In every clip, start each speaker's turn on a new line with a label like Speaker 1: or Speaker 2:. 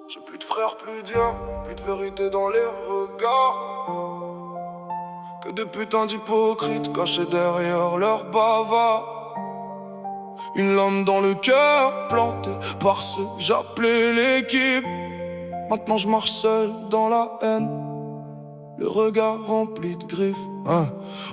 Speaker 1: J'ai plus de frères, plus d'yens, plus de vérité dans les regards. Que de putains d'hypocrites cachés derrière leur bavard. Une lame dans le cœur, plantée par ceux que j'appelais l'équipe. Maintenant je marche seul dans la haine, le regard rempli de griffes.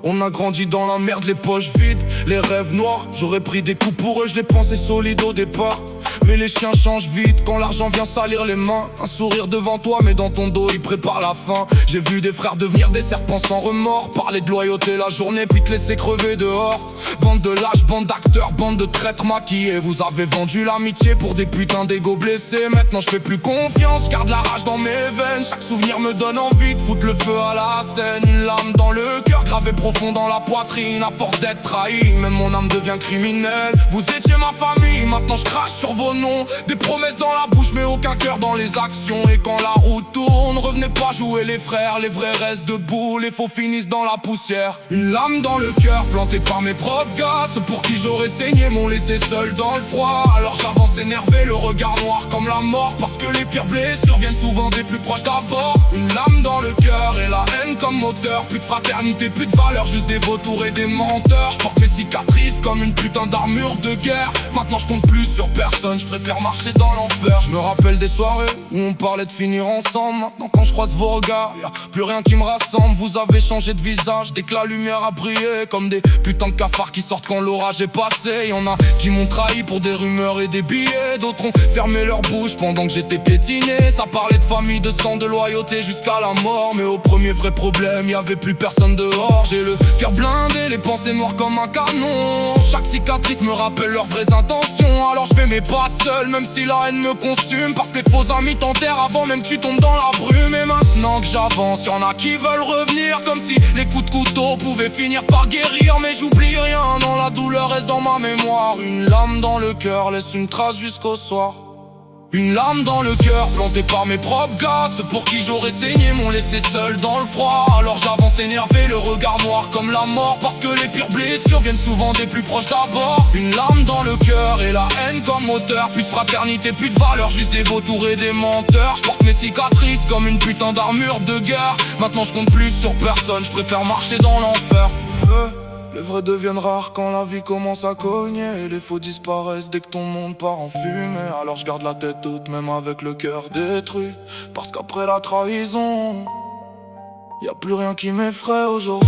Speaker 1: On a grandi dans la merde, les poches vides, les rêves noirs. J'aurais pris des coups pour eux, je les pensais solides au départ. Mais les chiens changent vite quand l'argent vient salir les mains. Un sourire devant toi mais dans ton dos il prépare la fin. J'ai vu des frères devenir des serpents sans remords. Parler de loyauté la journée puis te laisser crever dehors. Bande de lâches, bande d'acteurs, bande de traîtres maquillés. Vous avez vendu l'amitié pour des putains d'ego blessés. Maintenant je fais plus confiance, garde la rage dans mes veines. Chaque souvenir me donne envie de foutre le feu à la scène. Une lame dans le cœur, gravé profond dans la poitrine. À force d'être trahi, même mon âme devient criminelle. Vous étiez ma famille, maintenant je crache sur vos noms. Des promesses dans la bouche mais aucun cœur dans les actions. Et quand la roue tourne, revenez pas jouer les frères. Les vrais restent debout, les faux finissent dans la poussière. Une lame dans le cœur, plantée par mes propres gars. Ceux pour qui j'aurais saigné m'ont laissé seul dans le froid. Alors j'avance énervé, le regard noir comme la mort. Parce que les pires blessures viennent souvent des plus proches d'abord. Une lame dans le cœur et la haine comme moteur. Plus de fraternité, plus de valeur, juste des vautours et des menteurs. Je porte mes cicatrices comme une putain d'armure de guerre. Maintenant je compte plus sur personne, je préfère marcher dans l'enfer. Je me rappelle des soirées où on parlait de finir ensemble. Maintenant quand je croise vos regards, y'a plus rien qui me rassemble. Vous avez changé de visage dès que la lumière a brillé. Comme des putains de cafards qui sortent quand l'orage est passé. Y'en a qui m'ont trahi pour des rumeurs et des billets. D'autres ont fermé leur bouche pendant que j'étais piétiné. Ça parlait de famille, de sang, de loyauté jusqu'à la mort. Mais au premier vrai problème, y'avait plus personne dehors. J'ai le cœur blindé, les pensées noires comme un canon. Chaque cicatrice me rappelle leurs vraies intentions. Alors je fais mes pas seul, même si la haine me consume. Parce que les faux amis t'enterrent avant même que tu tombes dans la brume. Et maintenant que j'avance, y'en a qui veulent revenir. Comme si les coups de couteau pouvaient finir par guérir. Mais j'oublie rien, non, la douleur reste dans ma mémoire. Une lame dans le cœur laisse une trace jusqu'au soir. Une lame dans le cœur, plantée par mes propres gars. Ceux pour qui j'aurais saigné m'ont laissé seul dans le froid. Alors j'avance énervé, le regard noir comme la mort. Parce que les pires blessures viennent souvent des plus proches d'abord. Une lame dans le cœur et la haine comme moteur. Plus de fraternité, plus de valeur, juste des vautours et des menteurs. Je porte mes cicatrices comme une putain d'armure de guerre. Maintenant je compte plus sur personne, je préfère marcher dans l'enfer. Les vrais deviennent rares quand la vie commence à cogner. Et les faux disparaissent dès que ton monde part en fumée. Alors je garde la tête haute même avec le cœur détruit. Parce qu'après la trahison, y a plus rien qui m'effraie aujourd'hui.